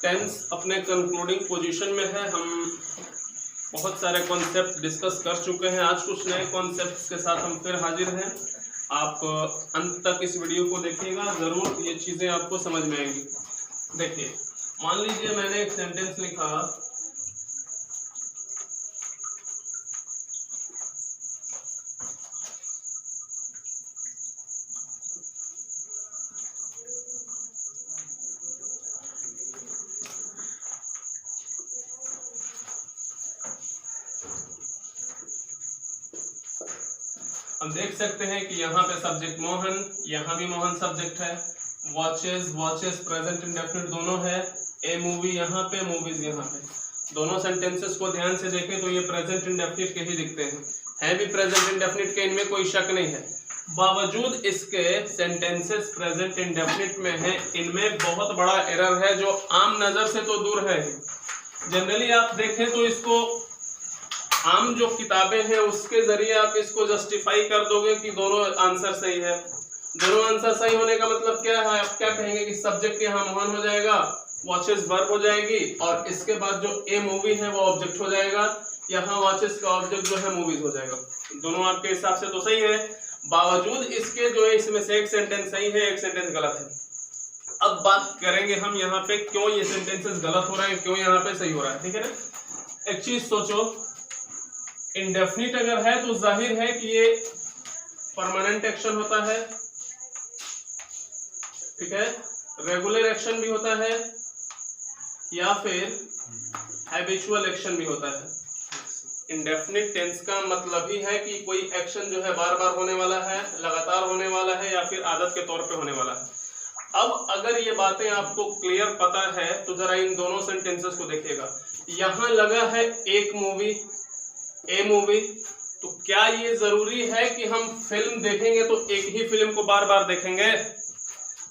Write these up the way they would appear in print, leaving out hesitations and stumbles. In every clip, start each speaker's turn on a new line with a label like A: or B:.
A: Tense अपने concluding position में है। हम बहुत सारे कॉन्सेप्ट डिस्कस कर चुके हैं। आज कुछ नए कॉन्सेप्ट्स के साथ हम फिर हाजिर हैं। आप अंत तक इस वीडियो को देखिएगा, जरूर ये चीजें आपको समझ में आएंगी। देखिए, मान लीजिए मैंने एक सेंटेंस लिखा, हम देख सकते हैं कि यहाँ पे सब्जेक्ट मोहन, यहाँ भी मोहन सब्जेक्ट है। वॉचेस, वॉचेस प्रेजेंट इंडेफिनिट दोनों है। ए मूवी यहाँ पे, मूवीज यहाँ पे। दोनों सेंटेंसेस को ध्यान से देखें तो ये प्रेजेंट इंडेफिनिट के ही दिखते हैं भी प्रेजेंट इंडेफिनिट के, इनमें कोई शक नहीं है। बावजूद इसके सेंटेंसेस प्रेजेंट इंडेफिनिट में है, इनमें बहुत बड़ा एरर है जो आम नजर से तो दूर है। जनरली आप देखें तो इसको आम जो किताबें हैं उसके जरिए आप इसको जस्टिफाई कर दोगे कि दोनों आंसर सही है। दोनों आंसर सही होने का मतलब क्या है? आप क्या कहेंगे कि सब्जेक्ट यहाँ मोहन हो जाएगा, वॉचेस वर्ब हो जाएगी, और इसके बाद जो ए मूवी है वो ऑब्जेक्ट हो जाएगा। यहाँ वॉचेस का ऑब्जेक्ट जो है मूवीज हो जाएगा। दोनों आपके हिसाब से तो सही है। बावजूद इसके जो है इसमें से एक सेंटेंस सही है, एक सेंटेंस गलत है। अब बात करेंगे हम यहाँ पे क्यों ये सेंटेंसेस गलत हो रहे हैं, क्यों यहाँ पे सही हो रहा है। ठीक है ना? एक चीज सोचो, इंडेफिनिट अगर है तो जाहिर है कि ये परमानेंट एक्शन होता है, ठीक है, रेगुलर एक्शन भी होता है, या फिर हैबिचुअल एक्शन भी होता है। इंडेफिनिट टेंस का मतलब ही है कि कोई एक्शन जो है बार बार होने वाला है, लगातार होने वाला है, या फिर आदत के तौर पे होने वाला है। अब अगर ये बातें आपको क्लियर पता है तो जरा इन दोनों सेंटेंसेस को देखिएगा। यहां लगा है एक मूवी, ए मूवी, तो क्या ये जरूरी है कि हम फिल्म देखेंगे तो एक ही फिल्म को बार बार देखेंगे?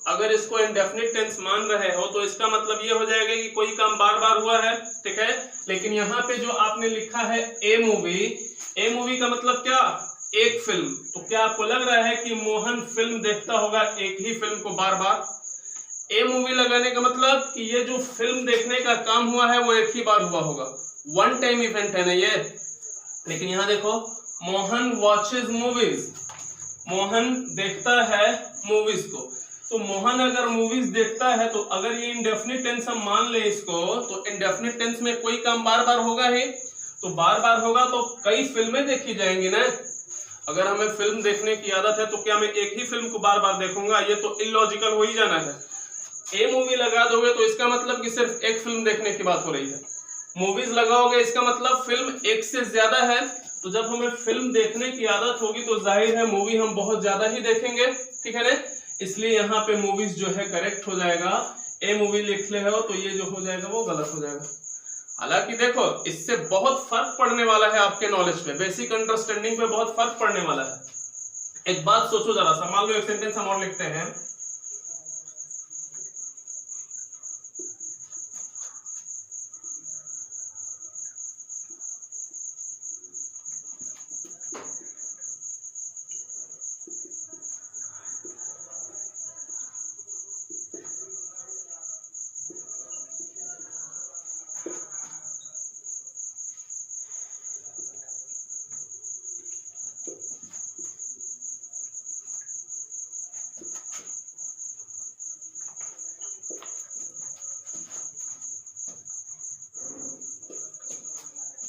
A: अगर इसको इंडेफिनिट टेंस मान रहे हो तो इसका मतलब ये हो जाएगा कि कोई काम बार बार हुआ है, ठीक है। लेकिन यहाँ पे जो आपने लिखा है ए मूवी, ए मूवी का मतलब क्या? एक फिल्म। तो क्या आपको लग रहा है कि मोहन फिल्म देखता होगा एक ही फिल्म को बार बार? ए मूवी लगाने का मतलब कि ये जो फिल्म देखने का काम हुआ है वो एक ही बार हुआ होगा, वन टाइम इवेंट है ना ये। लेकिन यहाँ देखो, मोहन वॉचेज मूवीज, मोहन देखता है मूवीज को। तो मोहन अगर मूवीज देखता है तो अगर ये इंडेफिनिट टेंस हम मान ले इसको, तो इंडेफिनिट टेंस में कोई काम बार बार होगा ही। तो बार बार होगा तो कई फिल्में देखी जाएंगी ना। अगर हमें फिल्म देखने की आदत है तो क्या मैं एक ही फिल्म को बार बार देखूंगा? ये तो इलॉजिकल हो ही जाना है। ए मूवी लगा दोगे तो इसका मतलब कि सिर्फ एक फिल्म देखने की बात हो रही है। मूवीज लगाओगे इसका मतलब फिल्म एक से ज्यादा है। तो जब हमें फिल्म देखने की आदत होगी तो जाहिर है मूवी हम बहुत ज्यादा ही देखेंगे, ठीक है ना। इसलिए यहाँ पे मूवीज जो है करेक्ट हो जाएगा। ए मूवी लिख ले हो तो ये जो हो जाएगा वो गलत हो जाएगा। हालांकि देखो, इससे बहुत फर्क पड़ने वाला है आपके नॉलेज पे, बेसिक अंडरस्टैंडिंग पे बहुत फर्क पड़ने वाला है। एक बात सोचो जरा सा, मान लो एक सेंटेंस हम और लिखते हैं,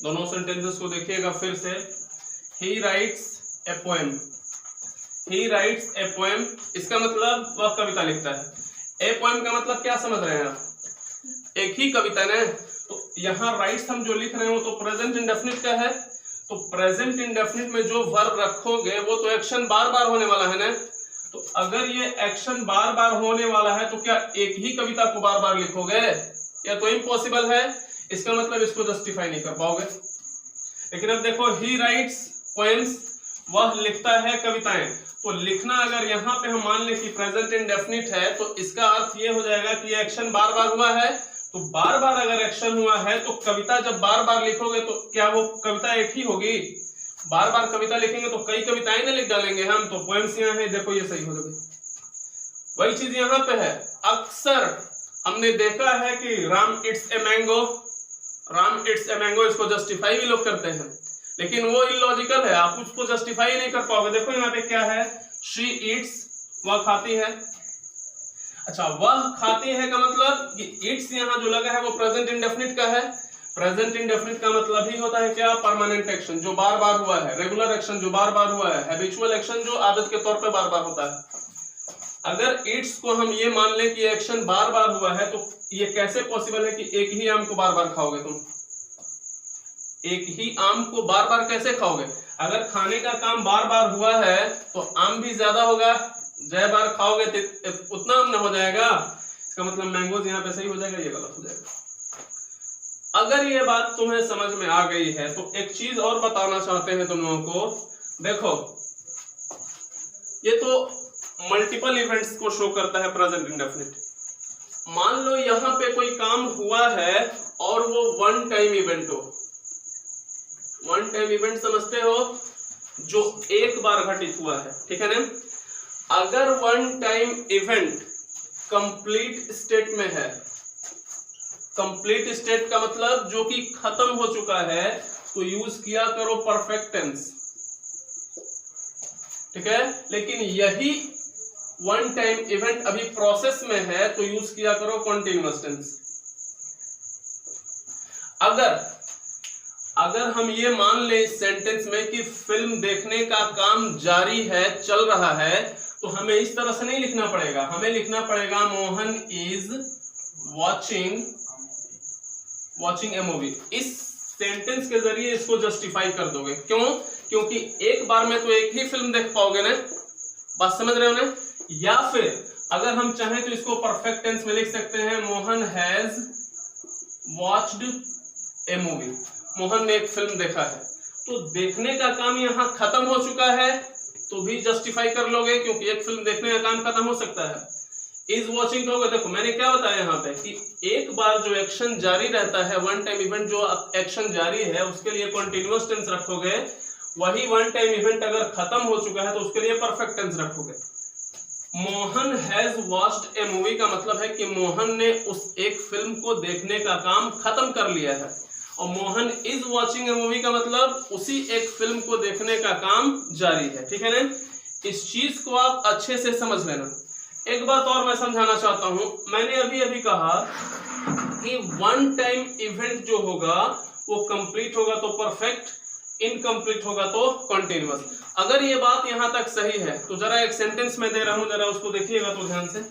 A: दोनों सेंटेंसेस को देखिएगा फिर से। ही writes a poem, he writes a poem, इसका मतलब वह कविता लिखता है। ए पोएम का मतलब क्या समझ रहे हैं आप? एक ही कविता ना। तो यहाँ राइट्स हम जो लिख रहे हैं वो तो प्रेजेंट इंडेफिनिट का है। तो प्रेजेंट इंडेफिनिट में जो वर्ब रखोगे वो तो एक्शन बार बार होने वाला है ना। तो अगर ये एक्शन बार बार होने वाला है तो क्या एक ही कविता को बार बार लिखोगे? या तो इम्पॉसिबल है। इसका मतलब इसको जस्टिफाई नहीं कर पाओगे। लेकिन अब देखो, ही राइट्स पोएम्स, वह लिखता है कविताएं। तो लिखना अगर यहाँ पे हम मान ले कि प्रेजेंट इंडेफिनिट है तो इसका अर्थ ये हो जाएगा कि एक्शन बार बार हुआ है। तो बार बार अगर एक्शन हुआ है तो कविता जब बार बार लिखोगे तो क्या वो कविता एक ही होगी? बार बार कविता लिखेंगे तो कई कविताएं ना लिख डालेंगे हम। तो पोएम्स यहाँ है, देखो ये सही हो जाएगा। वही चीज यहाँ पे है। अक्सर हमने देखा है कि Ram it's a mango, Ram it's a mango, इसको जस्टिफाई भी लोग करते हैं, लेकिन वो इलॉजिकल है, आप उसको जस्टिफाई नहीं कर पाओगे। देखो यहाँ पे क्या है, शी ईट्स, वह खाती है। अच्छा, वह खाती है का मतलब कि ईट्स यहाँ जो लगा है वो प्रेजेंट इंडेफिनिट का है। प्रेजेंट इंडेफिनिट का मतलब ही होता है क्या, परमानेंट एक्शन जो बार बार हुआ है, रेगुलर एक्शन जो बार बार हुआ है, हैबिचुअल एक्शन जो आदत के तौर पे बार बार होता है। अगर ईट्स को हम ये मान लें कि एक्शन बार बार हुआ है, तो ये कैसे पॉसिबल है कि एक ही आम को बार बार खाओगे तुम? एक ही आम को बार बार कैसे खाओगे? अगर खाने का काम बार बार हुआ है तो आम भी ज्यादा होगा, जय बार खाओगे तो उतना आम ना हो जाएगा। इसका मतलब मैंगोज यहाँ पे सही हो जाएगा, ये गलत हो जाएगा। अगर ये बात तुम्हें समझ में आ गई है तो एक चीज और बताना चाहते हैं तुम लोगों को। देखो, ये तो मल्टीपल इवेंट्स को शो करता है प्रेजेंट इंडेफिनिट। मान लो यहाँ पे कोई काम हुआ है और वो वन टाइम इवेंट हो। वन टाइम इवेंट समझते हो, जो एक बार घटित हुआ है, ठीक है ना। अगर one time event complete state में है, कंप्लीट स्टेट का मतलब जो कि खत्म हो चुका है, तो यूज किया करो परफेक्ट टेंस, ठीक है। लेकिन यही वन टाइम इवेंट अभी प्रोसेस में है तो यूज किया करो कॉन्टिन्यूअस टेंस। अगर हम ये मान ले इस सेंटेंस में कि फिल्म देखने का काम जारी है, चल रहा है, तो हमें इस तरह से नहीं लिखना पड़ेगा। हमें लिखना पड़ेगा Mohan is watching A movie. इस सेंटेंस के जरिए इसको जस्टिफाई कर दोगे। क्यों? क्योंकि एक बार में तो एक ही फिल्म देख पाओगे ना, बात समझ रहे हो ना। या फिर अगर हम चाहें तो इसको परफेक्ट टेंस में लिख सकते हैं, Mohan has watched A movie. Mohan ने एक फिल्म देखा है, तो देखने का काम यहाँ खत्म हो चुका है तो भी जस्टिफाई कर लोगे, क्योंकि एक फिल्म देखने का काम खत्म हो सकता है। इज वॉचिंग कहोगे, देखो मैंने क्या बताया यहाँ पे कि एक बार जो एक्शन जारी रहता है, वन टाइम इवेंट जो एक्शन जारी है, उसके लिए कॉन्टिन्यूअस टेंस रखोगे। वही वन टाइम इवेंट अगर खत्म हो चुका है तो उसके लिए परफेक्ट टेंस रखोगे। Mohan has watched A movie का मतलब है कि मोहन ने उस एक फिल्म को देखने का काम खत्म कर लिया है, और Mohan is watching A movie का मतलब उसी एक फिल्म को देखने का काम जारी है, ठीक है ना। इस चीज को आप अच्छे से समझ लेना। एक बात और मैं समझाना चाहता हूं, मैंने अभी अभी कहा कि वन टाइम इवेंट जो होगा वो कंप्लीट होगा तो परफेक्ट, इनकम्प्लीट होगा तो कॉन्टिन्यूअस। अगर ये बात यहां तक सही है तो जरा एक सेंटेंस में दे रहा हूं, जरा उसको देखिएगा तो ध्यान से।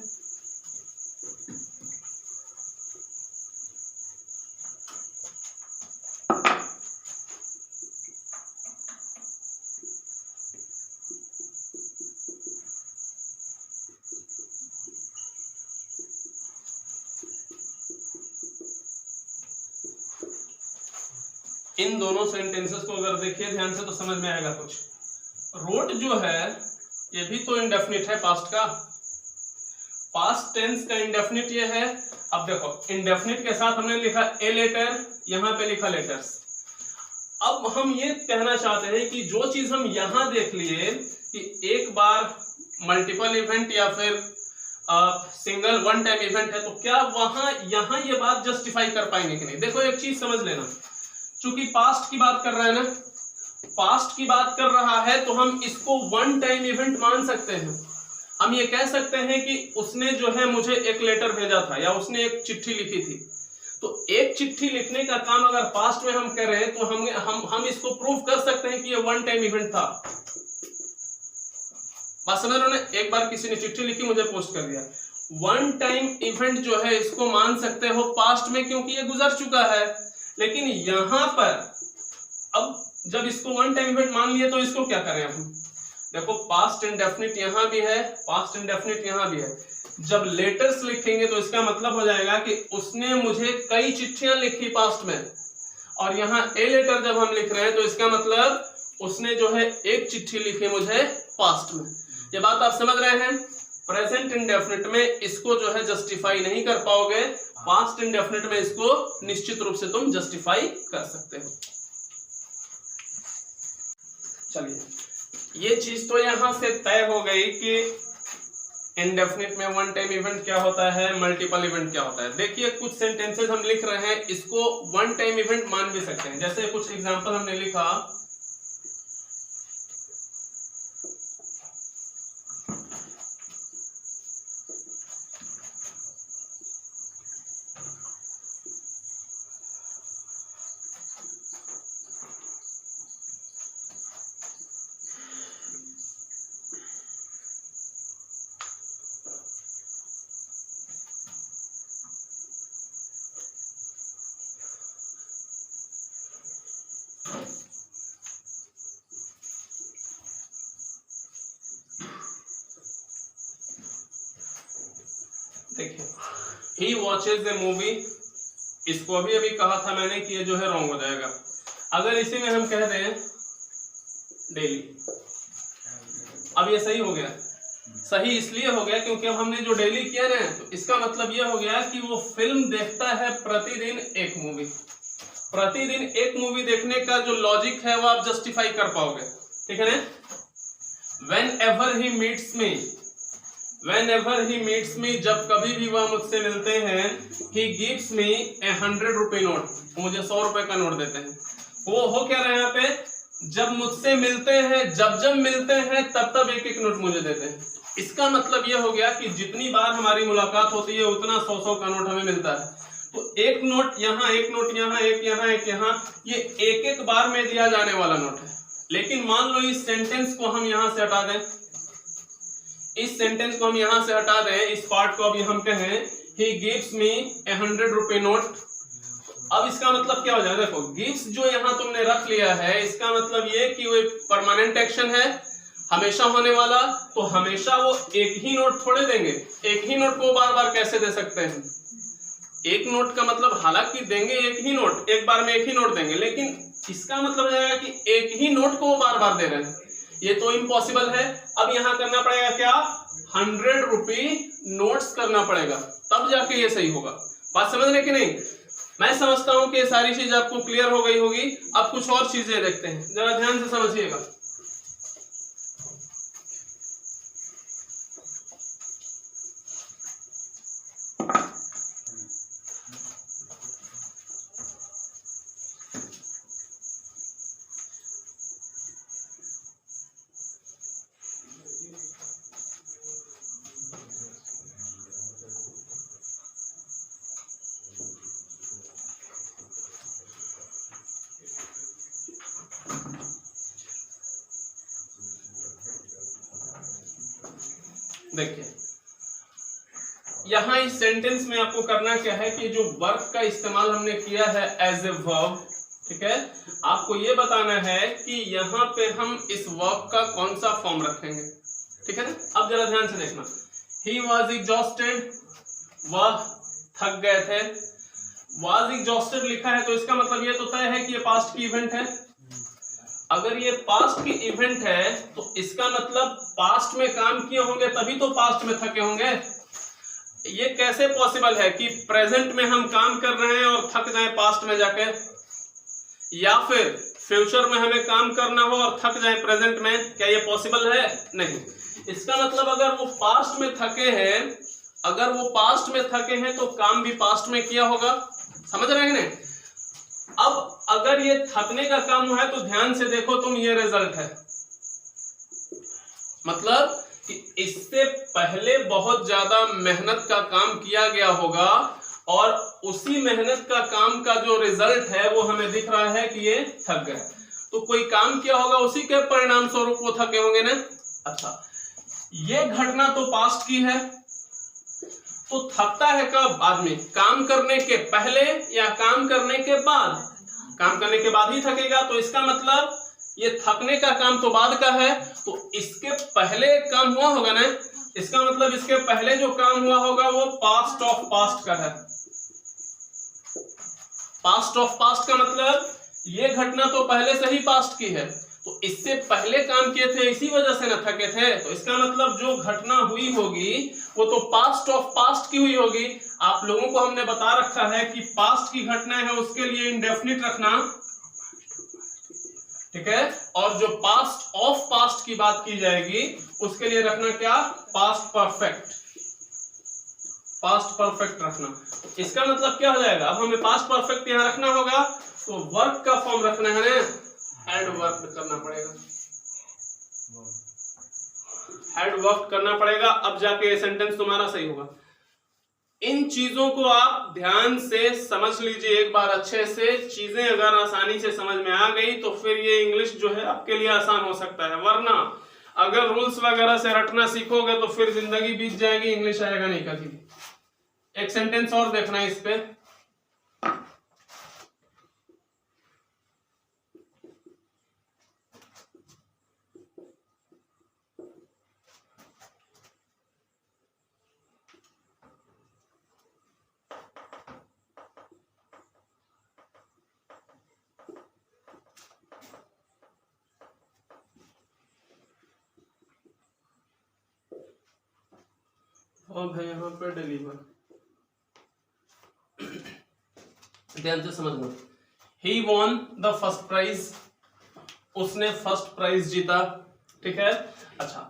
A: इन दोनों सेंटेंसेस को अगर देखिए ध्यान से तो समझ में आएगा कुछ। रोट जो है ये भी तो इंडेफिनिट है पास्ट का, पास्ट टेंस का इंडेफिनिट ये है। अब देखो, इंडेफिनिट के साथ हमने लिखा ए लेटर, यहां पे लिखा लेटर्स। अब हम ये कहना चाहते हैं कि जो चीज हम यहां देख लिए कि एक बार मल्टीपल इवेंट या फिर सिंगल वन टाइम इवेंट है, तो क्या वहां यहां ये बात जस्टिफाई कर पाएंगे कि नहीं। देखो एक चीज समझ लेना, चूंकि पास्ट की बात कर रहा है ना, पास्ट की बात कर रहा है तो हम इसको वन टाइम इवेंट मान सकते हैं। हम ये कह सकते हैं कि उसने जो है मुझे एक लेटर भेजा था या उसने एक चिट्ठी लिखी थी। तो एक चिट्ठी लिखने का काम अगर पास्ट में हम करें तो हम इसको प्रूव कर सकते हैं कि ये वन टाइम इवेंट था। बात समझ रहे हो ना। एक बार किसी ने चिट्ठी लिखी, मुझे पोस्ट कर दिया, वन टाइम इवेंट जो है इसको मान सकते हो पास्ट में, क्योंकि ये गुजर चुका है। लेकिन यहां पर अब जब इसको वन टाइम इवेंट मान लिए तो इसको क्या करें हम। देखो पास्ट इंडेफिनिट यहां भी है, पास्ट इंडेफिनिट यहां भी है। जब लेटर्स लिखेंगे तो इसका मतलब हो जाएगा कि उसने मुझे कई चिट्ठियां लिखी पास्ट में, और यहाँ ए लेटर जब हम लिख रहे हैं तो इसका मतलब उसने जो है एक चिट्ठी लिखी मुझे पास्ट में। ये बात आप समझ रहे हैं। प्रेजेंट इंडेफिनिट में इसको जो है जस्टिफाई नहीं कर पाओगे, पास्ट इंडेफिनिट में इसको निश्चित रूप से तुम जस्टिफाई कर सकते हो। चलिए, ये चीज तो यहां से तय हो गई कि इंडेफिनिट में वन टाइम इवेंट क्या होता है, मल्टीपल इवेंट क्या होता है। देखिए कुछ सेंटेंसेस हम लिख रहे हैं, इसको वन टाइम इवेंट मान भी सकते हैं। जैसे कुछ एग्जांपल हमने लिखा, देखिए ही वॉचेज ए मूवी, इसको अभी अभी कहा था मैंने कि ये जो है रॉन्ग हो जाएगा। अगर इसी में हम कह दें डेली, अब ये सही हो गया। सही इसलिए हो गया क्योंकि अब हमने जो डेली किया ना, तो इसका मतलब ये हो गया कि वो फिल्म देखता है प्रतिदिन एक मूवी। प्रतिदिन एक मूवी देखने का जो लॉजिक है वो आप जस्टिफाई कर पाओगे, ठीक है ना। Whenever he meets me, whenever he meets me, जब कभी भी वह मुझसे मिलते हैं, he gives me a 100 रुपए नोट, मुझे 100 रुपए का नोट देते हैं। वो हो क्या रहा है यहाँ पे, जब मुझसे मिलते हैं, जब मिलते हैं तब एक एक नोट मुझे देते हैं। इसका मतलब ये हो गया कि जितनी बार हमारी मुलाकात होती है उतना 100 का नोट हमें मिलता है। तो एक नोट यहाँ, एक नोट यहाँ, एक यहाँ, एक यहाँ, ये एक एक बार में दिया जाने वाला नोट है। लेकिन मान लो इस सेंटेंस को हम यहां से हटा दें, इस सेंटेंस को हम यहां से हटा दें, इस पार्ट को अभी हम कहें he gives me a 100 रुपए नोट। अब इसका मतलब क्या हो जाएगा, देखो गिव्स जो यहां तुमने रख लिया है, इसका मतलब ये कि वो परमानेंट एक्शन है, हमेशा होने वाला। तो हमेशा वो एक ही नोट थोड़े देंगे, एक ही नोट को बार बार कैसे दे सकते हैं। एक नोट का मतलब हालांकि देंगे एक ही नोट, एक बार में एक ही नोट देंगे, लेकिन इसका मतलब हो जाएगा कि एक ही नोट को वो बार बार दे रहे हैं, ये तो इम्पॉसिबल है। अब यहाँ करना पड़ेगा क्या, 100 रुपए नोट्स करना पड़ेगा, तब जाके ये सही होगा। बात समझ रहे कि नहीं। मैं समझता हूं कि ये सारी चीज आपको क्लियर हो गई होगी। अब कुछ और चीजें देखते हैं, जरा ध्यान से समझिएगा। देखिए यहां इस सेंटेंस में आपको करना क्या है कि जो वर्ब का इस्तेमाल हमने किया है एज ए वर्ब, ठीक है, आपको ये बताना है कि यहाँ पे हम इस वर्ब का कौन सा फॉर्म रखेंगे, ठीक है ना। अब जरा ध्यान से देखना, ही वॉज एग्जॉस्टेड, वह थक गए थे। वॉज एग्जॉस्टेड लिखा है तो इसका मतलब ये तो तय है कि ये पास्ट की इवेंट है। अगर ये पास्ट की इवेंट है तो इसका मतलब पास्ट में काम किए होंगे तभी तो पास्ट में थके होंगे। ये कैसे पॉसिबल है कि प्रेजेंट में हम काम कर रहे हैं और थक जाएं पास्ट में जाके, या फिर फ्यूचर में हमें काम करना हो और थक जाएं प्रेजेंट में, क्या ये पॉसिबल है? नहीं। इसका मतलब अगर वो पास्ट में थके हैं, अगर वो पास्ट में थके हैं तो काम भी पास्ट में किया होगा, समझ रहे हैं नहीं। अब अगर ये थकने का काम हुआ है तो ध्यान से देखो तुम, ये रिजल्ट है, मतलब कि इससे पहले बहुत ज्यादा मेहनत का काम किया गया होगा और उसी मेहनत का काम का जो रिजल्ट है वो हमें दिख रहा है कि ये थक गए। तो कोई काम किया होगा, उसी के परिणाम स्वरूप वो थके होंगे ना। अच्छा, ये घटना तो पास्ट की है, तो थकता है कब आदमी, काम करने के पहले या काम करने के बाद? काम करने के बाद ही थकेगा, तो इसका मतलब ये थकने का काम तो बाद का है, तो इसके पहले काम हुआ होगा ना, इसका मतलब इसके पहले जो काम हुआ होगा वो पास्ट ऑफ पास्ट का है। पास्ट ऑफ पास्ट का मतलब ये घटना तो पहले से ही पास्ट की है, तो इससे पहले काम किए थे इसी वजह से न थके थे, तो इसका मतलब जो घटना हुई होगी वो तो पास्ट ऑफ पास्ट की हुई होगी। आप लोगों को हमने बता रखा है कि पास्ट की घटना है उसके लिए इंडेफिनिट रखना, ठीक है। और जो पास्ट ऑफ पास्ट की बात की जाएगी उसके लिए रखना क्या, पास्ट परफेक्ट, पास्ट परफेक्ट रखना। इसका मतलब क्या हो जाएगा, अब हमें पास्ट परफेक्ट यहां रखना होगा तो वर्क का फॉर्म रखना है ना, हैड वर्क करना पड़ेगा, हैड वर्क करना पड़ेगा, अब जाके ये सेंटेंस तुम्हारा सही होगा। इन चीजों को आप ध्यान से समझ लीजिए एक बार अच्छे से। चीजें अगर आसानी से समझ में आ गई तो फिर ये इंग्लिश जो है आपके लिए आसान हो सकता है, वरना अगर रूल्स वगैरह से रटना सीखोगे तो फिर जिंदगी बीत जाएगी, इंग्लिश आएगा नहीं कभी। एक सेंटेंस और देखना है इस पे, अब है यहाँ पे डिलीवर, ध्यान से समझना। He won the first prize, उसने फर्स्ट प्राइज जीता, ठीक है। अच्छा,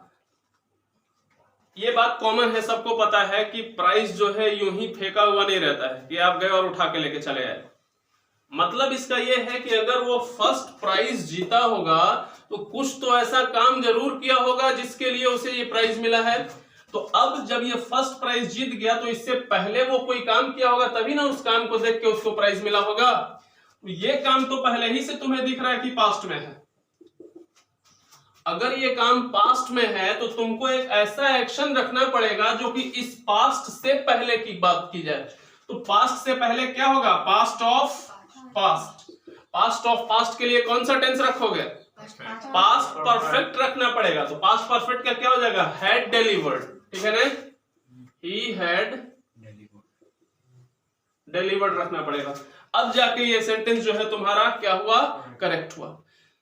A: ये बात कॉमन है, सबको पता है कि प्राइज जो है यूं ही फेंका हुआ नहीं रहता है कि आप गए और उठा के लेके चले आए। मतलब इसका ये है कि अगर वो फर्स्ट प्राइज जीता होगा तो कुछ तो ऐसा काम जरूर किया होगा जिसके लिए उसे ये प्राइज मिला है। तो अब जब ये फर्स्ट प्राइज जीत गया तो इससे पहले वो कोई काम किया होगा, तभी ना उस काम को देख के उसको प्राइज मिला होगा। तो ये काम तो पहले ही से तुम्हें दिख रहा है कि पास्ट में है। अगर ये काम पास्ट में है तो तुमको एक ऐसा एक्शन रखना पड़ेगा जो कि इस पास्ट से पहले की बात की जाए। तो पास्ट से पहले क्या होगा, past of past. Past of past के लिए कौन सा टेंस रखोगे, पास्ट परफेक्ट रखना पड़ेगा। तो पास्ट परफेक्ट का क्या हो जाएगा, हैड डिलीवर्ड, ठीक है ना, ही हैड डिलीवर्ड रखना पड़ेगा। अब जाके ये सेंटेंस जो है तुम्हारा क्या हुआ, करेक्ट हुआ।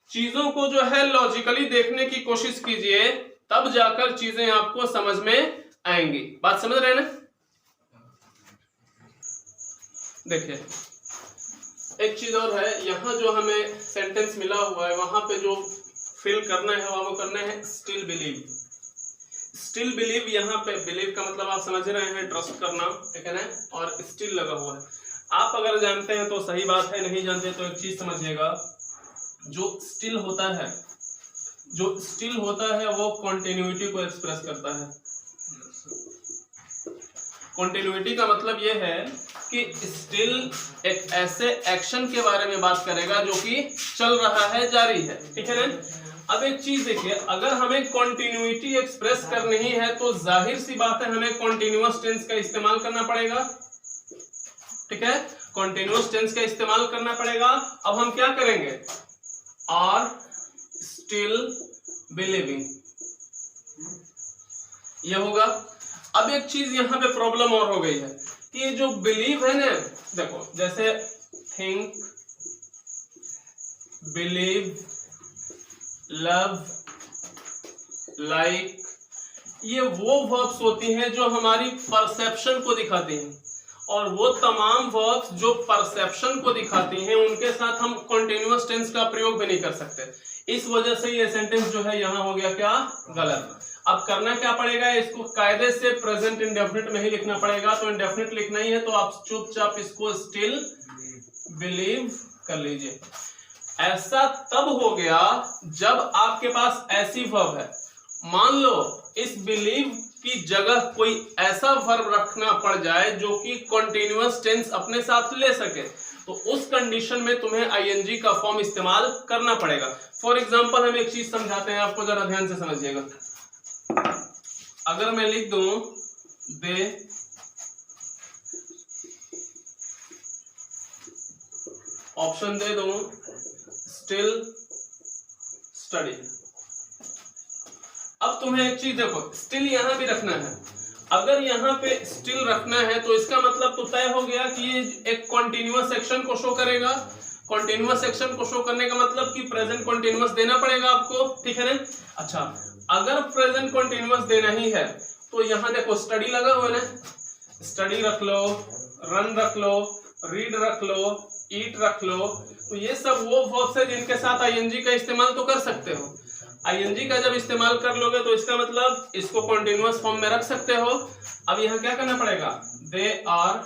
A: चीजों को जो है लॉजिकली देखने की कोशिश कीजिए, तब जाकर चीजें आपको समझ में आएंगी। बात समझ रहे हैं ना। देखिए एक चीज और है, यहाँ जो हमें सेंटेंस मिला हुआ है वहां पे जो फिल करना है वो करना है स्टिल बिलीव। स्टिल बिलीव, यहाँ पे बिलीव का मतलब आप समझ रहे हैं, ट्रस्ट करना, ठीक है ना, और स्टिल लगा हुआ है। आप अगर जानते हैं तो सही बात है, नहीं जानते तो एक चीज समझिएगा, जो स्टिल होता है, जो स्टिल होता है वो कॉन्टिन्यूटी को एक्सप्रेस करता है। कॉन्टिन्यूटी का मतलब ये है कि स्टिल एक ऐसे एक्शन के बारे में बात करेगा जो कि चल रहा है, जारी है, ठीक है ना। अब एक चीज देखिए, अगर हमें कॉन्टिन्यूटी एक्सप्रेस करनी है तो जाहिर सी बात है हमें कॉन्टिन्यूअस टेंस का इस्तेमाल करना पड़ेगा, ठीक है, कॉन्टिन्यूअस टेंस का इस्तेमाल करना पड़ेगा। अब हम क्या करेंगे, आर स्टिल बिलीविंग, ये होगा। अब एक चीज यहाँ पे प्रॉब्लम और हो गई है कि ये जो बिलीव है ना, देखो जैसे थिंक, बिलीव, लव, लाइक, ये वो वर्ब्स होती हैं जो हमारी परसेप्शन को दिखाती हैं, और वो तमाम वर्ब्स जो परसेप्शन को दिखाती हैं उनके साथ हम कॉन्टिन्यूअस टेंस का प्रयोग भी नहीं कर सकते। इस वजह से ये सेंटेंस जो है यहाँ हो गया क्या, गलत। अब करना क्या पड़ेगा, इसको कायदे से प्रेजेंट इंडेफिनिट में ही लिखना पड़ेगा। तो इंडेफिनिट लिखना ही है तो आप चुपचाप इसको स्टिल बिलीव कर लीजिए। ऐसा तब हो गया जब आपके पास ऐसी वर्ब है, मान लो इस बिलीव की जगह कोई ऐसा वर्ब रखना पड़ जाए जो कि कॉन्टिन्यूअस टेंस अपने साथ ले सके, तो उस कंडीशन में तुम्हें आईएनजी का फॉर्म इस्तेमाल करना पड़ेगा। फॉर एग्जांपल हम एक चीज समझाते हैं आपको, जरा ध्यान से समझिएगा। अगर मैं लिख दूं दे ऑप्शन दे दूं स्टिल स्टडी, अब तुम्हें एक चीज देखो, स्टिल यहां भी रखना है। अगर यहाँ पे स्टिल रखना है तो इसका मतलब तो तय हो गया कि ये एक कॉन्टिन्यूअस एक्शन को शो करेगा। कॉन्टिन्यूअस एक्शन को शो करने का मतलब कि प्रेजेंट कॉन्टिन्यूअस देना पड़ेगा आपको, ठीक है ना। अच्छा, अगर प्रेजेंट कॉन्टिन्यूअस देना ही है तो यहाँ देखो स्टडी लगा हुआ है ना, स्टडी रख लो, रन रख लो, रीड रख लो, ईट रख लो, तो ये सब वो वर्ब्स है जिनके साथ आईएनजी का इस्तेमाल तो कर सकते हो। आईएनजी का जब इस्तेमाल कर लोगे तो इसका मतलब इसको कॉन्टिन्यूअस फॉर्म में रख सकते हो। अब यहाँ क्या करना पड़ेगा, they are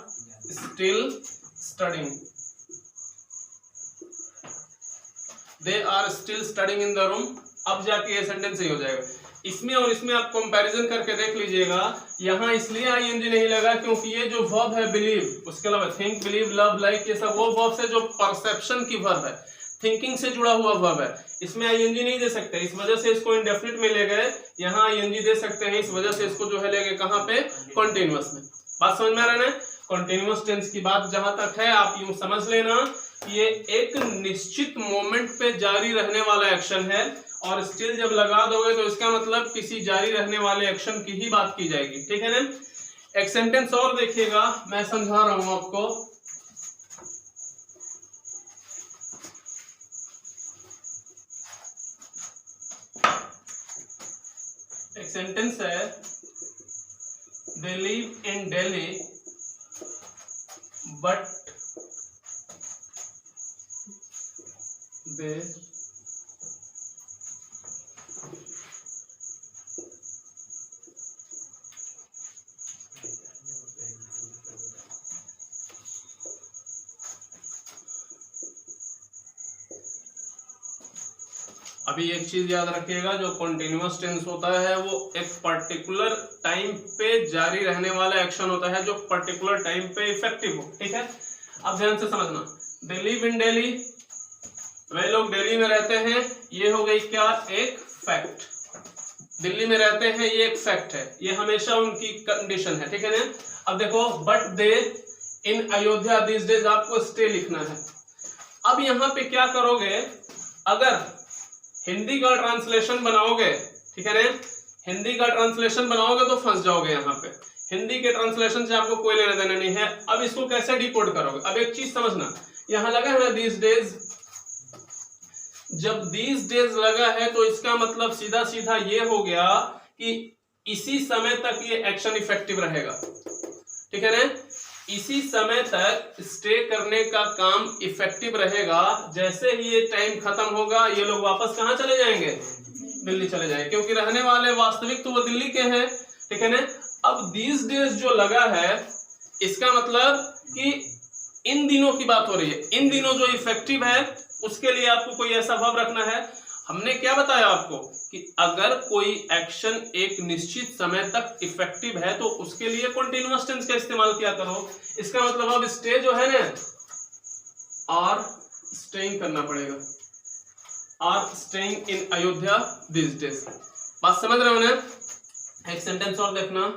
A: still studying, they are still studying in the room. अब जाके ये सेंटेंस सही हो जाएगा। इसमें और इसमें आप कंपैरिजन करके देख लीजिएगा, यहाँ इसलिए आईएनजी नहीं लगा क्योंकि ये जो वर्ब है बिलीव, उसके अलावा थिंक, बिलीव, लव, लाइक, ये सब वो वर्ब्स है जो परसेप्शन की वर्ब है, थिंकिंग से जुड़ा हुआ वर्ब है। इसमें आईएनजी नहीं दे सकते, इस वजह से इसको इंडेफिनिट में ले गए। यहाँ आईएनजी दे सकते हैं, इस वजह से इसको जो है ले गए कहाँ पे, कॉन्टिन्यूअस में। बात समझ में आ रहा है ना? कॉन्टिन्यूअस टेंस की बात जहां तक है आप यूं समझ लेना कि ये एक निश्चित मोमेंट पे जारी रहने वाला एक्शन है, और स्टिल जब लगा दोगे तो इसका मतलब किसी जारी रहने वाले एक्शन की ही बात की जाएगी। ठीक है ना? एक सेंटेंस और देखिएगा, मैं समझा रहा हूं आपको। एक सेंटेंस है, they live in Delhi but they अभी एक चीज याद रखिएगा, जो कॉन्टिन्यूअस टेंस होता है वो एक पर्टिकुलर टाइम पे जारी रहने वाला एक्शन होता है जो पर्टिकुलर टाइम पे इफेक्टिव हो। ठीक है? अब ध्यान से समझना, दे लिव इन दिल्ली, वे लोग दिल्ली में रहते हैं, ये हो गई क्या, एक फैक्ट। दिल्ली में रहते हैं ये एक फैक्ट है, ये हमेशा उनकी कंडीशन है। ठीक है ना? अब देखो, but they in Ayodhya this days, आपको स्टे लिखना है। अब यहाँ पे क्या करोगे, अगर हिंदी का ट्रांसलेशन बनाओगे, ठीक है ना, हिंदी का ट्रांसलेशन बनाओगे तो फंस जाओगे। यहाँ पे हिंदी के ट्रांसलेशन से आपको कोई लेना देना नहीं है। अब इसको कैसे डिकोड करोगे? अब एक चीज समझना, यहाँ लगा है ना दीज डेज, जब दीज डेज लगा है तो इसका मतलब सीधा सीधा ये हो गया कि इसी समय तक ये एक्शन इफेक्टिव रहेगा। ठीक है ना? इसी समय तक स्टे करने का काम इफेक्टिव रहेगा। जैसे ही ये टाइम खत्म होगा ये लोग वापस कहाँ चले जाएंगे, दिल्ली चले जाएंगे, क्योंकि रहने वाले वास्तविक तो वो दिल्ली के हैं। ठीक है ना? अब दीज डेज जो लगा है इसका मतलब कि इन दिनों की बात हो रही है, इन दिनों जो इफेक्टिव है उसके लिए आपको कोई ऐसा वर्ब रखना है। हमने क्या बताया आपको कि अगर कोई एक्शन एक निश्चित समय तक इफेक्टिव है तो उसके लिए कॉन्टिन्यूअस टेंस का इस्तेमाल किया करो। इसका मतलब अब स्टे जो है ना, आर स्टेइंग करना पड़ेगा, are staying in Ayodhya this days. बात समझ रहे हो ना? एक सेंटेंस और देखना,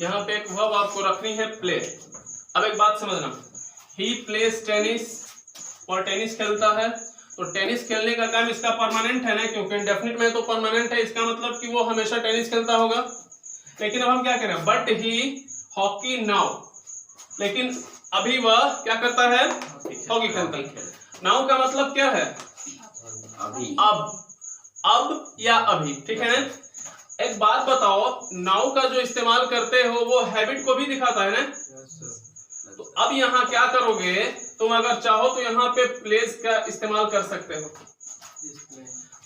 A: यहाँ पे एक वर्ब आपको रखनी है, प्ले। अब एक बात समझना, ही प्लेस टेनिस, और टेनिस खेलता है, तो टेनिस खेलने का काम इसका परमानेंट है ना, क्योंकि इंडेफिनिट में तो परमानेंट है, इसका मतलब कि वो हमेशा टेनिस खेलता होगा। लेकिन अब हम क्या करें, बट ही हॉकी नाउ, लेकिन अभी वह क्या करता है, हॉकी खेलता है। नाउ का मतलब क्या है, अभी, अब या अभी। ठीक है ना? एक बात बताओ, नाउ का जो इस्तेमाल करते हो वो हैबिट को भी दिखाता है ना। तो अब यहाँ क्या करोगे, तुम अगर चाहो तो यहाँ पे प्लेस का इस्तेमाल कर सकते हो।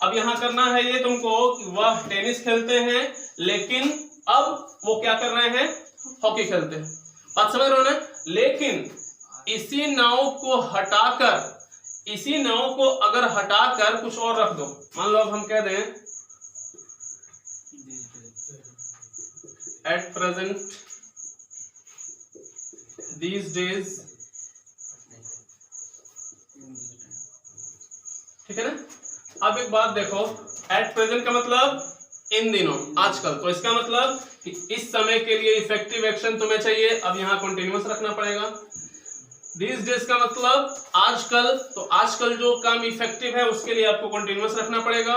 A: अब यहाँ करना है ये तुमको कि वह टेनिस खेलते हैं, लेकिन अब वो क्या कर रहे हैं, हॉकी खेलते हैं। बात समझ रहे हो ना? लेकिन इसी नाव को हटाकर, इसी नाव को अगर हटाकर कुछ और रख दो, मान लो अब हम कह दें at present these days, ठीक है ना? अब एक बात देखो, at present का मतलब इन दिनों, आजकल, तो इसका मतलब कि इस समय के लिए इफेक्टिव एक्शन तुम्हें चाहिए। अब यहाँ कंटिन्यूअस रखना पड़ेगा। these days का मतलब आजकल, तो आजकल जो काम इफेक्टिव है उसके लिए आपको कंटिन्यूअस रखना पड़ेगा।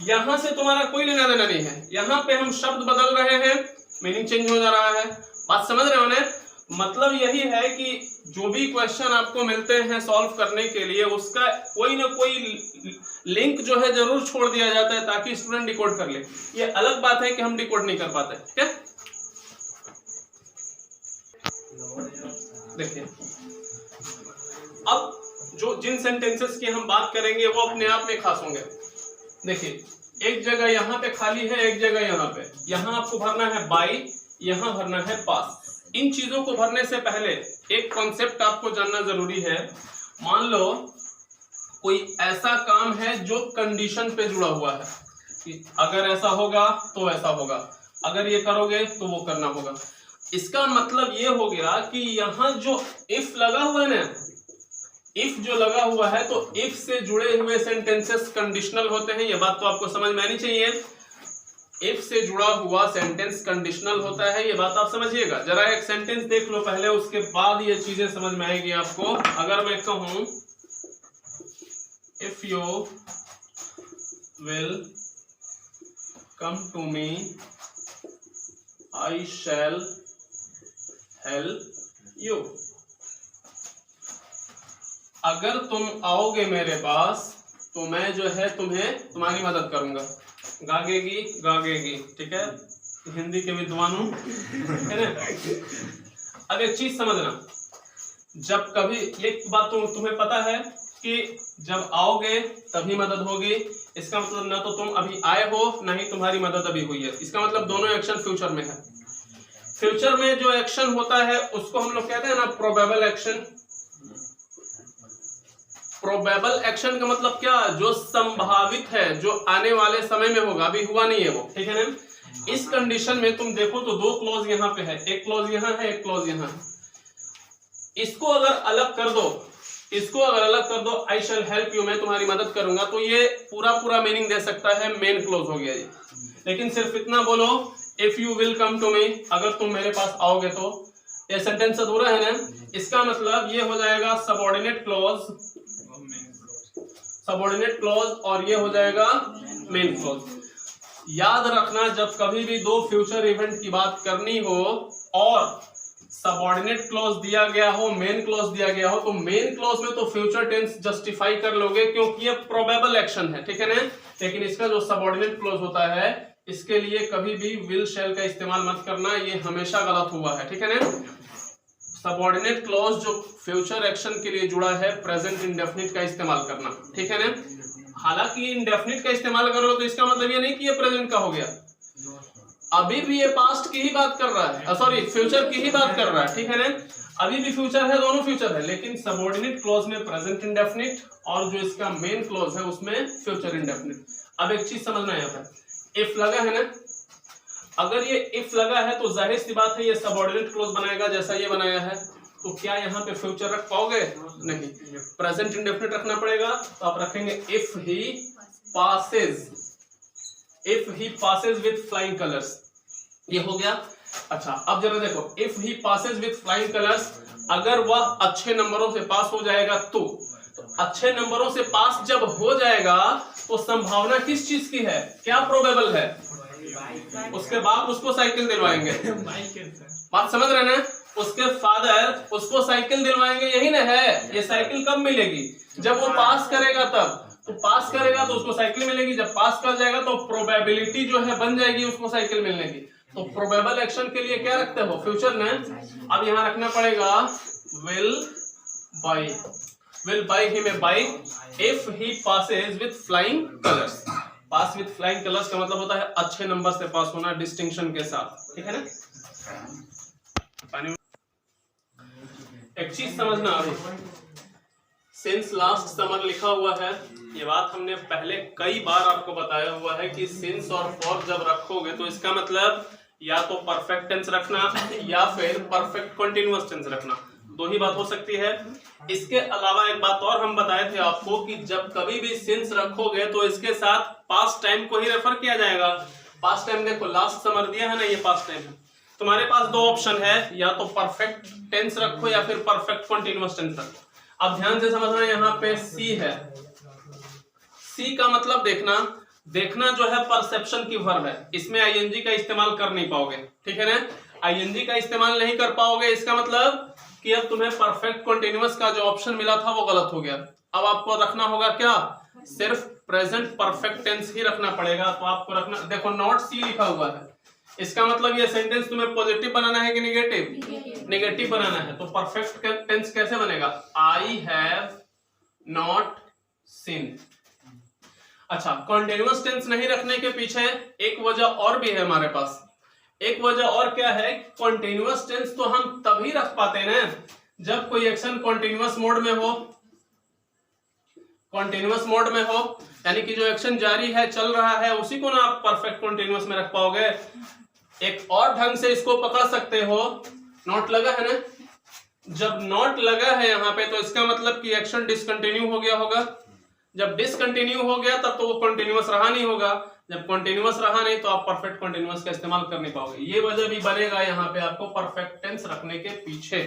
A: यहां से तुम्हारा कोई लेना देना नहीं है, यहाँ पे हम शब्द बदल रहे हैं, मीनिंग चेंज हो जा रहा है। बात समझ रहे हो ना? मतलब यही है कि जो भी क्वेश्चन आपको मिलते हैं सॉल्व करने के लिए, उसका कोई ना कोई लिंक जो है जरूर छोड़ दिया जाता है ताकि स्टूडेंट डिकोड कर ले। ये अलग बात है कि हम डिकोड नहीं कर पाते। क्या देखिए, अब जो जिन सेंटेंसेस की हम बात करेंगे वो अपने आप में खास होंगे। देखिए, एक जगह यहाँ पे खाली है, एक जगह यहाँ पे, यहाँ आपको भरना है बाई, यहाँ भरना है पास। इन चीजों को भरने से पहले एक कॉन्सेप्ट आपको जानना जरूरी है। मान लो कोई ऐसा काम है जो कंडीशन पे जुड़ा हुआ है कि अगर ऐसा होगा तो ऐसा होगा, अगर ये करोगे तो वो करना होगा। इसका मतलब ये हो गया कि यहाँ जो इफ लगा हुआ है ना, इफ जो लगा हुआ है, तो इफ से जुड़े हुए सेंटेंसेस कंडीशनल होते हैं। ये बात तो आपको समझ में आनी चाहिए। इफ से जुड़ा हुआ सेंटेंस कंडीशनल होता है, ये बात आप समझिएगा। जरा एक सेंटेंस देख लो पहले, उसके बाद ये चीजें समझ में आएगी आपको। अगर मैं कहूं if you will come to me I shall help you, अगर तुम आओगे मेरे पास तो मैं जो है तुम्हारी मदद करूंगा। गागेगी गागेगी, ठीक है, हिंदी के विद्वानों, है ना। अब एक चीज समझना, जब कभी एक बात तो तुम्हें पता है कि जब आओगे तभी मदद होगी। इसका मतलब ना तो तुम अभी आए हो ना ही तुम्हारी मदद अभी हुई है। इसका मतलब दोनों एक्शन फ्यूचर में है। फ्यूचर में जो एक्शन होता है उसको हम लोग कहते हैं ना प्रोबेबल एक्शन। प्रोबेबल एक्शन का मतलब क्या? जो संभावित है, जो आने वाले समय में होगा, अभी हुआ नहीं है वो, ठीक है ना। इस कंडीशन में तुम देखो तो दो क्लॉज यहाँ पे है, एक क्लॉज यहाँ है, एक क्लॉज यहाँ है। इसको अगर अलग कर दो, इसको अगर अलग कर दो, आई शैल हेल्प यू, मैं तुम्हारी मदद करूंगा, तो ये पूरा मीनिंग दे सकता है, मेन क्लॉज हो गया ये। लेकिन सिर्फ इतना बोलो if you will come to me, अगर तुम मेरे पास आओगे तो, ये सेंटेंस अधूरा है ना। इसका मतलब ये हो जाएगा सबऑर्डिनेट क्लॉज, सबऑर्डिनेट क्लॉज, और ये हो जाएगा मेन क्लॉज। याद रखना, जब कभी भी दो फ्यूचर इवेंट की बात करनी हो और सबऑर्डिनेट क्लॉज दिया गया हो, मेन क्लॉज दिया गया हो, तो मेन क्लॉज में तो फ्यूचर टेंस जस्टिफाई कर लोगे क्योंकि ये प्रोबेबल एक्शन है, ठीक है ना। लेकिन इसका जो सबऑर्डिनेट क्लॉज होता है, इसके लिए कभी भी विल शैल का इस्तेमाल मत करना, ये हमेशा गलत हुआ है, ठीक है ना। सबऑर्डिनेट क्लॉज जो फ्यूचर एक्शन के लिए जुड़ा है, प्रेजेंट इंडेफिनिट का इस्तेमाल करना, ठीक है ना। हालांकि इंडेफिनिट का इस्तेमाल करो तो इसका मतलब ये नहीं कि ये प्रेजेंट का हो गया, अभी भी ये पास्ट की ही बात कर रहा है, सॉरी फ्यूचर की ही बात कर रहा है, ठीक है ना। अभी भी फ्यूचर है, दोनों फ्यूचर है, लेकिन सबऑर्डिनेट क्लॉज में प्रेजेंट इंडेफिनिट और जो इसका मेन क्लॉज है उसमें फ्यूचर इंडेफिनिट। अब एक चीज समझना है, यहाँ पर इफ लगा है ना, अगर ये इफ लगा है तो जाहिर सी बात है ये सबऑर्डिनेट क्लॉज बनाएगा जैसा ये बनाया है। तो क्या यहाँ पे फ्यूचर रख पाओगे? नहीं, प्रेजेंट इंडेफिनिट रखना पड़ेगा। तो आप रखेंगे if he passes, if he passes with flying colours, ये हो गया। अच्छा, अब जरा देखो, if he passes with flying colours, अगर वह अच्छे नंबरों से पास हो जाएगा तो अच्छे नंबरों से पास जब हो जाएगा तो संभावना किस चीज की है? क्या प्रोबेबल है? उसके बाप उसको साइकिल दिलवाएंगे, बात समझ रहे ना। उसके फादर उसको साइकिल दिलवाएंगे, यही ना है। ये साइकिल कब मिलेगी? जब वो पास करेगा तब। तो पास करेगा तो उसको साइकिल मिलेगी, जब पास कर जाएगा तो प्रोबेबिलिटी जो है बन जाएगी उसको साइकिल मिलने की। तो प्रोबेबल एक्शन के लिए क्या रखते हो? फ्यूचर में। अब यहाँ रखना पड़ेगा will buy, will buy him a bike if he passes with flying colours. Pass with flying colours का मतलब होता है अच्छे नंबर से पास होना, डिस्टिंक्शन के साथ, ठीक है ना। एक चीज समझना, अभी सिंस लास्ट समर लिखा हुआ है, ये बात हमने पहले कई बार आपको बताया हुआ है कि सिंस और फॉर जब रखोगे तो इसका मतलब या तो परफेक्ट टेंस रखना या फिर परफेक्ट कंटीन्यूअस टेंस रखना, दो ही बात हो सकती है। इसके अलावा एक बात और हम बताए थे आपको कि जब कभी भी सिंस रखोगे तो इसके साथ पास्ट टाइम को ही रेफर किया जाएगा। पास्ट टाइम देखो, लास्ट समर दिया है ना, ये पास्ट टाइम है। तुम्हारे पास दो ऑप्शन है, या तो परफेक्ट टेंस रखो या फिर परफेक्ट कंटीन्यूअस टेंस रखो। अब ध्यान से समझना, यहाँ पे सी है, सी का मतलब देखना, देखना जो है परसेप्शन की वर्ब है, इसमें आईएनजी का इस्तेमाल कर नहीं पाओगे, ठीक है ना, आईएनजी का इस्तेमाल नहीं कर पाओगे, इसका मतलब कि अब तुम्हें परफेक्ट कंटीन्यूअस का जो ऑप्शन मिला था वो गलत हो गया। अब आपको रखना होगा क्या, सिर्फ प्रेजेंट परफेक्ट टेंस ही रखना पड़ेगा। तो आपको रखना, देखो नॉट सी लिखा हुआ है, इसका मतलब ये सेंटेंस तुम्हें पॉजिटिव बनाना है कि निगेटिव, निगेटिव बनाना है। तो परफेक्ट टेंस कैसे बनेगा, आई हैव नॉट सीन। अच्छा, कॉन्टिन्यूअस टेंस नहीं रखने के पीछे एक वजह और भी है हमारे पास। एक वजह और क्या है, कॉन्टिन्यूअस टेंस तो हम तभी रख पाते हैं ना जब कोई एक्शन कॉन्टिन्यूअस मोड में हो, कॉन्टिन्यूअस मोड में हो, यानी कि जो एक्शन जारी है, चल रहा है, उसी को ना आप परफेक्ट कॉन्टिन्यूअस में रख पाओगे। एक और ढंग से इसको पकड़ सकते हो, नॉट लगा है ना, जब नॉट लगा है यहाँ पे तो इसका मतलब कि एक्शन डिसकंटिन्यू हो गया होगा। जब डिसकंटिन्यू हो गया तब तो वो कंटिन्यूअस रहा नहीं होगा, जब कंटिन्यूअस रहा नहीं तो आप परफेक्ट कंटिन्यूअस का इस्तेमाल कर नहीं पाओगे। ये वजह भी बनेगा यहाँ पे आपको परफेक्ट टेंस रखने के पीछे।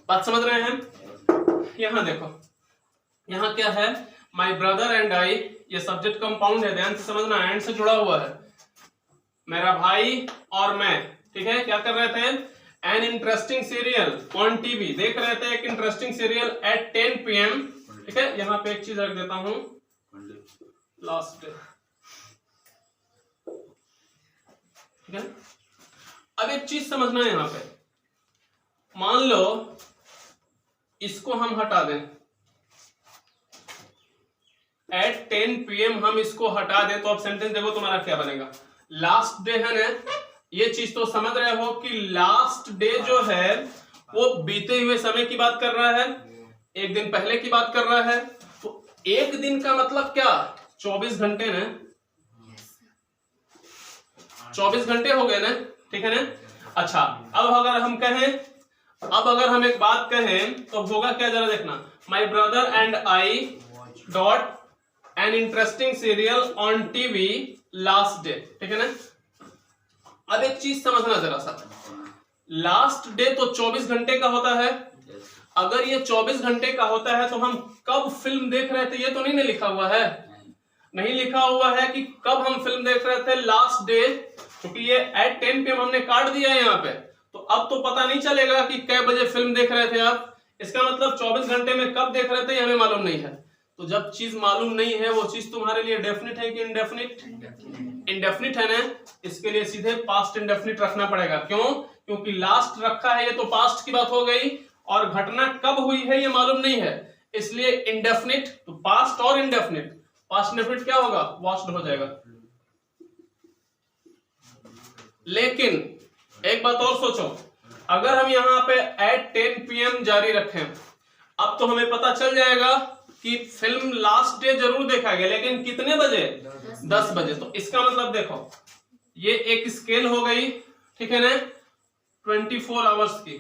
A: बात समझ रहे हैं? यहाँ देखो, यहाँ क्या है, माई ब्रदर एंड आई, ये सब्जेक्ट कंपाउंड है, ध्यान से समझना, एंड से जुड़ा हुआ है, मेरा भाई और मैं, ठीक है। क्या कर रहे थे, an interesting serial on TV, देख रहे थे एक इंटरेस्टिंग सीरियल एट 10 PM, ठीक है। यहाँ पे एक चीज रख देता हूं, लास्ट डे, ठीक है। अब एक चीज समझना है यहाँ पे, मान लो इसको हम हटा दें, एट 10 PM हम इसको हटा दें, तो अब सेंटेंस देखो तुम्हारा क्या बनेगा, लास्ट डे है ना, ये चीज तो समझ रहे हो कि लास्ट डे जो है वो बीते हुए समय की बात कर रहा है, एक दिन पहले की बात कर रहा है। तो एक दिन का मतलब क्या, 24 घंटे ना, 24 घंटे हो गए ना, ठीक है ना। अच्छा, अब अगर हम कहें, अब अगर हम एक बात कहें तो होगा क्या, जरा देखना, my brother and I dot an interesting serial on TV last day, ठीक है ना। अब एक चीज समझना जरा सा, लास्ट डे तो 24 घंटे का होता है, अगर ये 24 घंटे का होता है तो हम कब फिल्म देख रहे थे, ये तो नहीं लिखा हुआ है, नहीं लिखा हुआ है कि कब हम फिल्म देख रहे थे, लास्ट डे, क्योंकि ये एट 10 PM हमने काट दिया है यहाँ पे, तो अब तो पता नहीं चलेगा कि कै बजे फिल्म देख रहे थे आप, इसका मतलब 24 घंटे में कब देख रहे थे हमें मालूम नहीं है। तो जब चीज मालूम नहीं है, वो चीज तुम्हारे लिए डेफिनिट है कि इनडेफिनिट, इंडेफिनिट है ना, इसके लिए सीधे पास्ट इंडेफिनिट रखना पड़ेगा। क्यों, क्योंकि लास्ट रखा है, ये तो पास्ट की बात हो गई, और घटना कब हुई है ये मालूम नहीं है, इसलिए इंडेफिनिट, तो पास्ट और इंडेफिनिट, पास्ट इंडेफिनिट क्या होगा, वास्ट हो जाएगा। लेकिन एक बात और सोचो, अगर हम यहाँ पे एट 10 PM जारी रखें, अब तो हमें पता चल जाएगा कि फिल्म लास्ट डे जरूर देखा गया, लेकिन कितने बजे, 10 बजे। तो इसका मतलब देखो, ये एक स्केल हो गई, ठीक है ना, 24 आवर्स की।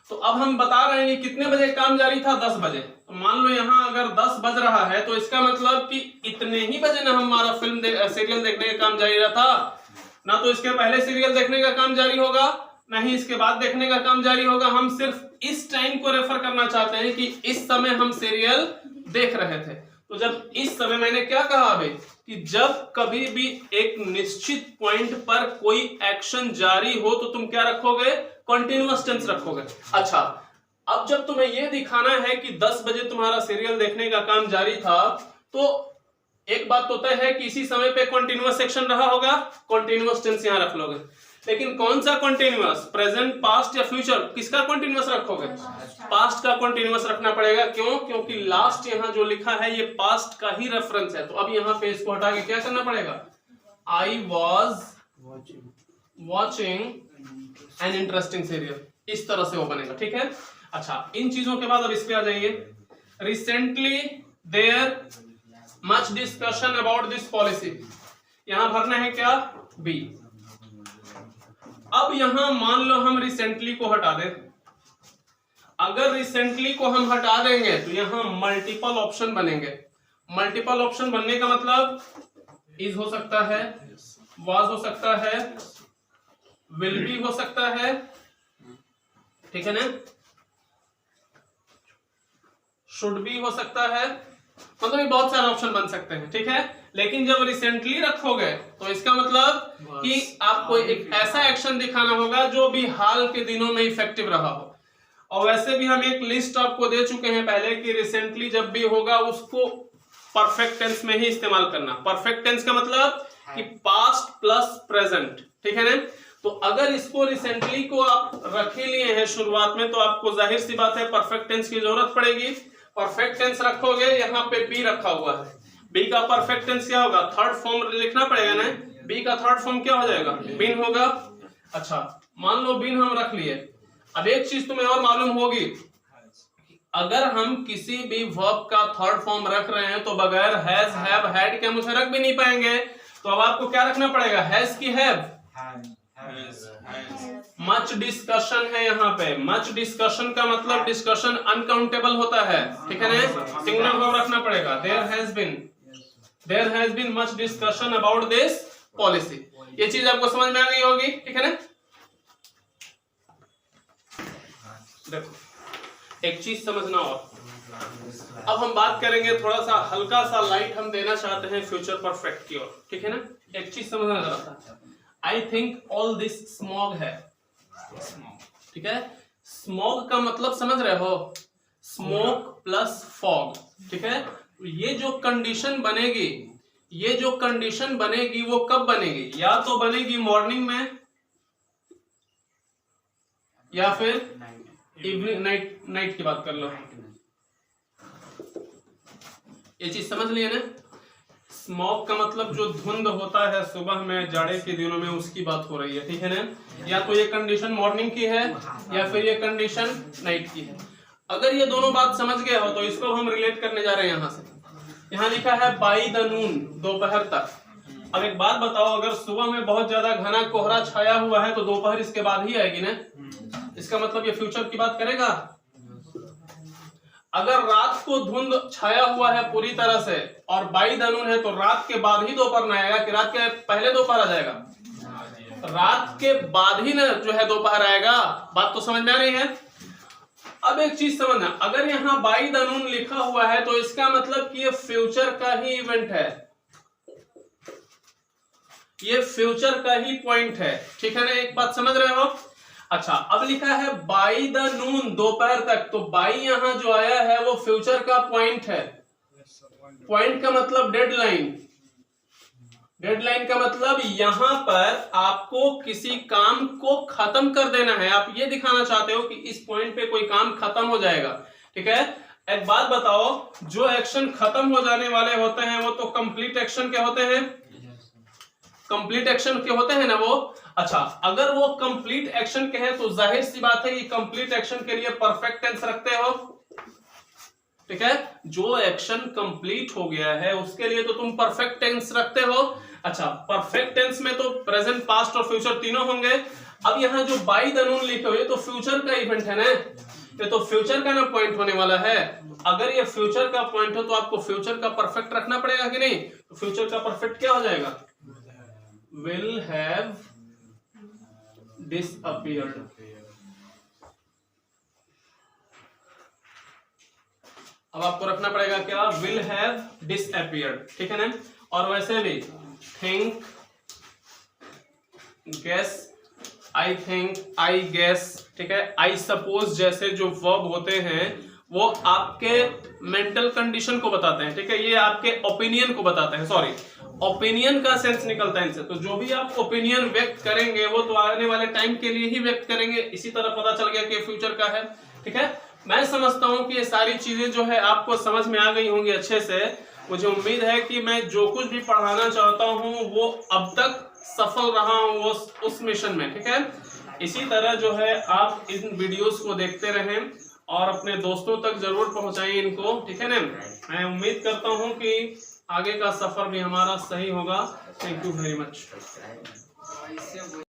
A: तो अब हम बता रहे हैं कि कितने बजे काम जारी था, 10 बजे। तो मान लो यहाँ अगर 10 बज रहा है तो इसका मतलब कि इतने ही बजे ना हमारा सीरियल देखने का काम जारी रहा था, ना तो इसके पहले सीरियल देखने का काम जारी होगा, ना ही इसके बाद देखने का काम जारी होगा। हम सिर्फ इस टाइम को रेफर करना चाहते हैं कि इस समय हम सीरियल देख रहे थे। तो जब इस समय, मैंने क्या कहा अभी, कि जब कभी भी एक निश्चित पॉइंट पर कोई एक्शन जारी हो तो तुम क्या रखोगे, कंटीन्यूअस टेंस रखोगे। अच्छा, अब जब तुम्हें यह दिखाना है कि 10 बजे तुम्हारा सीरियल देखने का काम जारी था, तो एक बात तो तय है कि इसी समय पे कंटीन्यूअस एक्शन रहा होगा, कंटीन्यूअस टेंस यहां रख लोगे। लेकिन कौन सा कंटीन्यूअस, प्रेजेंट, पास्ट या फ्यूचर, किसका कंटीन्यूअस रखोगे, पास्ट का कंटीन्यूअस रखना पड़ेगा। क्यों, क्योंकि लास्ट यहाँ जो लिखा है ये पास्ट का ही रेफरेंस है। तो अब यहाँ पे इसको हटा के क्या करना पड़ेगा, I was watching an interesting serial, इस तरह से वो बनेगा, ठीक है। अच्छा, इन चीजों के बाद अब इस पे आ जाइए, recently there much discussion about this policy, यहां भरना है क्या, बी। अब यहां मान लो हम रिसेंटली को हटा दें, अगर रिसेंटली को हम हटा देंगे तो यहां मल्टीपल ऑप्शन बनेंगे। मल्टीपल ऑप्शन बनने का मतलब इज हो सकता है, वाज हो सकता है, विल भी हो सकता है, ठीक है ना, शुड भी हो सकता है, मतलब ये बहुत सारे ऑप्शन बन सकते हैं, ठीक है। लेकिन जब रिसेंटली रखोगे तो इसका मतलब कि आपको एक ऐसा एक्शन दिखाना होगा जो भी हाल के दिनों में इफेक्टिव रहा हो। और वैसे भी हम एक लिस्ट आपको दे चुके हैं पहले कि रिसेंटली जब भी होगा उसको परफेक्ट टेंस में ही इस्तेमाल करना। परफेक्ट टेंस का मतलब कि पास्ट प्लस प्रेजेंट, ठीक है ना। तो अगर इसको रिसेंटली को आप रख ही लिए हैं शुरुआत में तो आपको जाहिर सी बात है परफेक्ट टेंस की जरूरत पड़ेगी। परफेक्ट टेंस रखोगे, यहाँ पे बी रखा हुआ है, बी का परफेक्ट टेंस क्या होगा, थर्ड फॉर्म लिखना पड़ेगा ना। बी का थर्ड फॉर्म क्या हो जाएगा, बीन होगा। अच्छा मान लो बीन हम रख लिए। अब एक चीज तुम्हें और मालूम होगी, अगर हम किसी भी वर्ब का थर्ड फॉर्म रख रहे हैं तो बगैर हैज हैव हैड के हम उसे रख भी नहीं पाएंगे। तो अब आपको क्या रखना पड़ेगा, हैज की हैव। मच डिस्कशन है यहाँ पे, मच डिस्कशन का मतलब डिस्कशन अनकाउंटेबल होता है, ठीक है ना। सिंगुलर वर्ब रखना पड़ेगा, there has been much discussion about this policy. ये चीज आपको समझ में आ गई होगी, ठीक है ना। देखो एक चीज समझना, और अब हम बात करेंगे थोड़ा सा हल्का सा लाइट हम देना चाहते हैं फ्यूचर परफेक्ट की ओर, ठीक है ना। एक चीज समझना जरा सा, I think all this smog है, ठीक है। स्मॉग का मतलब समझ रहे हो, स्मोक प्लस फॉग, ठीक है। ये जो कंडीशन बनेगी, ये जो कंडीशन बनेगी वो कब बनेगी, या तो बनेगी मॉर्निंग में या फिर इवनिंग, नाइट की बात कर लो। ये चीज समझ लिए ना। स्मॉग का मतलब जो धुंध होता है सुबह में जाड़े के दिनों में, उसकी बात हो रही है, ठीक है ना। या तो ये कंडीशन मॉर्निंग की है या फिर ये कंडीशन नाइट की है। अगर ये दोनों बात समझ गए हो तो इसको हम रिलेट करने जा रहे हैं। यहाँ से यहाँ लिखा है बाई द नून, दोपहर तक। अब एक बात बताओ, अगर सुबह में बहुत ज्यादा घना कोहरा छाया हुआ है तो दोपहर इसके बाद ही आएगी ना। इसका मतलब ये फ्यूचर की बात करेगा। अगर रात को धुंध छाया हुआ है पूरी तरह से और बाई द नून है तो रात के बाद ही दोपहर ना आएगा कि रात के पहले दोपहर आ जाएगा, रात के बाद ही ना जो है दोपहर आएगा। बात तो समझ में आ रही है। अब एक चीज समझना, अगर यहाँ बाई द नून लिखा हुआ है तो इसका मतलब कि ये फ्यूचर का ही इवेंट है, ये फ्यूचर का ही पॉइंट है, ठीक है ना। एक बात समझ रहे हो। अच्छा अब लिखा है बाई द नून, दोपहर तक, तो बाई यहां जो आया है वो फ्यूचर का पॉइंट है। पॉइंट का मतलब डेडलाइन, डेडलाइन का मतलब यहां पर आपको किसी काम को खत्म कर देना है। आप ये दिखाना चाहते हो कि इस पॉइंट पे कोई काम खत्म हो जाएगा, ठीक है। एक बात बताओ, जो एक्शन खत्म हो जाने वाले होते हैं वो तो कंप्लीट एक्शन के होते हैं, कंप्लीट एक्शन के होते हैं ना वो। अच्छा अगर वो कंप्लीट एक्शन के हैं तो जाहिर सी बात है कि कंप्लीट एक्शन के लिए परफेक्ट टेंस रखते हो, ठीक है। जो एक्शन कंप्लीट हो गया है उसके लिए तो तुम परफेक्ट टेंस रखते हो। अच्छा परफेक्ट टेंस में तो प्रेजेंट, पास्ट और फ्यूचर तीनों होंगे। अब यहाँ जो बाई द नून लिखे हुए तो फ्यूचर का इवेंट है ना, ये तो फ्यूचर का ना पॉइंट होने वाला है। अगर ये फ्यूचर का पॉइंट हो तो आपको फ्यूचर का परफेक्ट रखना पड़ेगा कि नहीं। तो फ्यूचर का परफेक्ट क्या हो जाएगा, will have disappeared। अब आपको रखना पड़ेगा क्या, will have disappeared, ठीक है ना। और वैसे भी think, guess, I think, I guess, ठीक है, I suppose जैसे जो वर्ब होते हैं वो आपके मेंटल कंडीशन को बताते हैं, ठीक है। ये आपके ओपिनियन को बताते हैं, सॉरी ओपिनियन का सेंस निकलता है इनसे। तो जो भी आप ओपिनियन व्यक्त करेंगे वो तो आने वाले टाइम के लिए ही व्यक्त करेंगे। इसी तरह पता चल गया कि फ्यूचर का है, ठीक है। मैं समझता हूं कि ये सारी चीजें जो है आपको समझ में आ गई होंगी अच्छे से। मुझे उम्मीद है कि मैं जो कुछ भी पढ़ाना चाहता हूं वो अब तक सफल रहा हूं उस मिशन में, ठीक है। इसी तरह जो है आप इन वीडियोस को देखते रहें और अपने दोस्तों तक जरूर पहुंचाएं इनको, ठीक है ना। मैं उम्मीद करता हूं कि आगे का सफर भी हमारा सही होगा। Thank you very much.